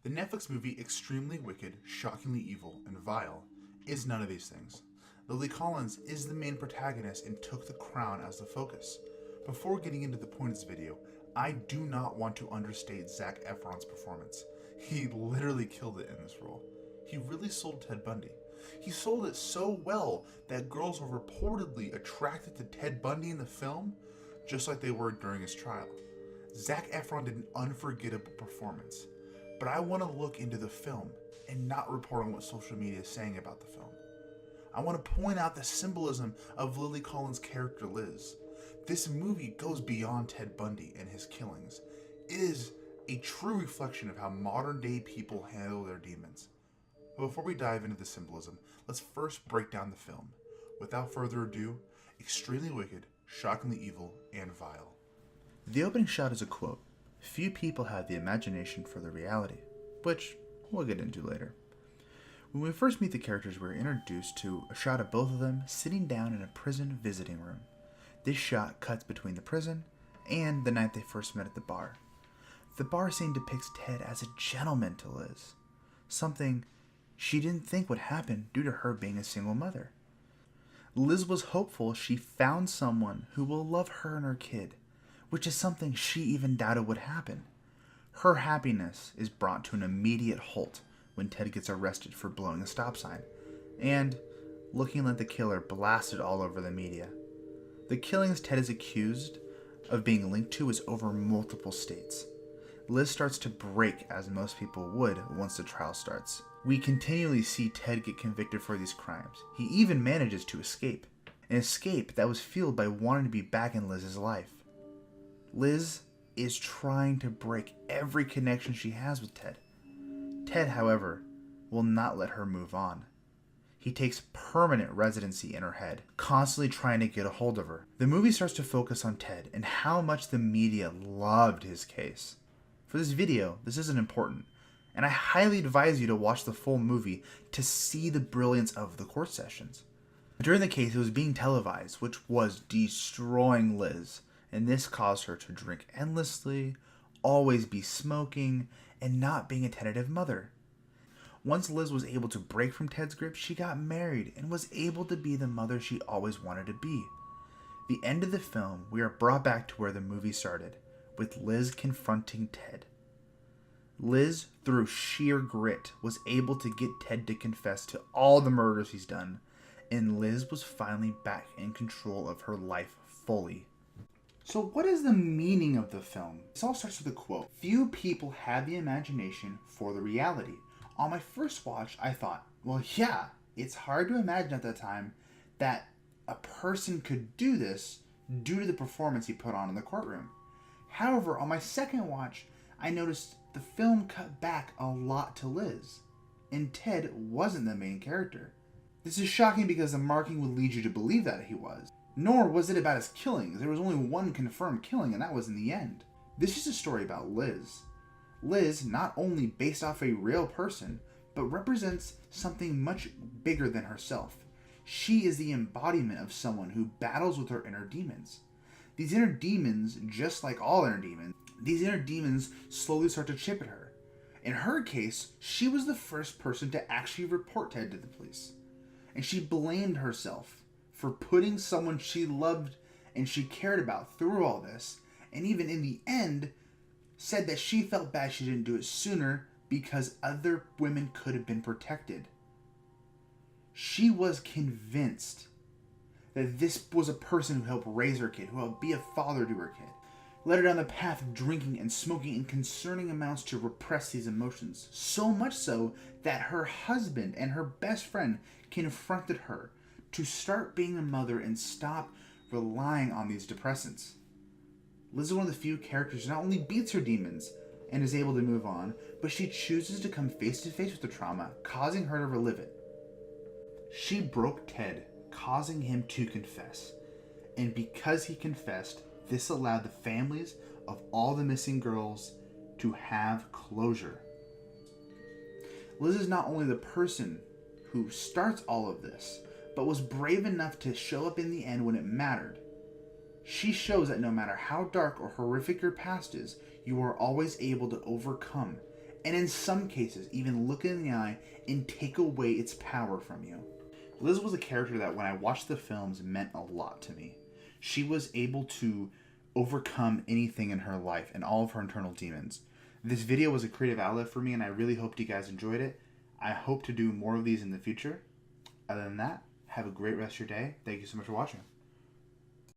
The Netflix movie Extremely Wicked, Shockingly Evil, and Vile is none of these things. Lily Collins is the main protagonist and took the crown as the focus. Before getting into the point of this video, I do not want to understate Zac Efron's performance. He literally killed it in this role. He really sold Ted Bundy. He sold it so well that girls were reportedly attracted to Ted Bundy in the film, just like they were during his trial. Zac Efron did an unforgettable performance, but I want to look into the film and not report on what social media is saying about the film. I want to point out the symbolism of Lily Collins' character Liz. This movie goes beyond Ted Bundy and his killings. It is a true reflection of how modern day people handle their demons. But before we dive into the symbolism, let's first break down the film. Without further ado, Extremely Wicked, Shockingly Evil, and Vile. The opening shot is a quote. Few people have the imagination for the reality, which we'll get into later. When we first meet the characters, we're introduced to a shot of both of them sitting down in a prison visiting room. This shot cuts between the prison and the night they first met at the bar. The bar scene depicts Ted as a gentleman to Liz, something she didn't think would happen due to her being a single mother. Liz was hopeful she found someone who will love her and her kid, which is something she even doubted would happen. Her happiness is brought to an immediate halt when Ted gets arrested for blowing a stop sign, and looking like the killer blasted all over the media. The killings Ted is accused of being linked to is over multiple states. Liz starts to break, as most people would once the trial starts. We continually see Ted get convicted for these crimes. He even manages to escape. An escape that was fueled by wanting to be back in Liz's life. Liz is trying to break every connection she has with Ted. Ted, however, will not let her move on. He takes permanent residency in her head, constantly trying to get a hold of her. The movie starts to focus on Ted and how much the media loved his case. For this video, this isn't important, and I highly advise you to watch the full movie to see the brilliance of the court sessions. During the case, it was being televised, which was destroying Liz, and this caused her to drink endlessly, always be smoking, and not being a tentative mother. Once Liz was able to break from Ted's grip, she got married and was able to be the mother she always wanted to be. The end of the film, we are brought back to where the movie started, with Liz confronting Ted. Liz, through sheer grit, was able to get Ted to confess to all the murders he's done, and Liz was finally back in control of her life fully. So what is the meaning of the film? This all starts with a quote. Few people have the imagination for the reality. On my first watch, I thought, well, yeah, it's hard to imagine at that time that a person could do this due to the performance he put on in the courtroom. However, on my second watch, I noticed the film cut back a lot to Liz, and Ted wasn't the main character. This is shocking because the marking would lead you to believe that he was. Nor was it about his killings. There was only one confirmed killing, and that was in the end. This is a story about Liz. Liz, not only based off a real person, but represents something much bigger than herself. She is the embodiment of someone who battles with her inner demons. These inner demons, just like all inner demons, these inner demons slowly start to chip at her. In her case, she was the first person to actually report Ted to the police. And she blamed herself for putting someone she loved and she cared about through all this, and even in the end, said that she felt bad she didn't do it sooner because other women could have been protected. She was convinced that this was a person who helped raise her kid, who helped be a father to her kid, led her down the path of drinking and smoking in concerning amounts to repress these emotions. So much so that her husband and her best friend confronted her to start being a mother and stop relying on these depressants. Liz is one of the few characters who not only beats her demons and is able to move on, but she chooses to come face to face with the trauma, causing her to relive it. She broke Ted, causing him to confess. And because he confessed, this allowed the families of all the missing girls to have closure. Liz is not only the person who starts all of this, but was brave enough to show up in the end when it mattered. She shows that no matter how dark or horrific your past is, you are always able to overcome and in some cases, even look it in the eye and take away its power from you. Liz was a character that, when I watched the films, meant a lot to me. She was able to overcome anything in her life and all of her internal demons. This video was a creative outlet for me, and I really hoped you guys enjoyed it. I hope to do more of these in the future. Other than that, have a great rest of your day. Thank you so much for watching.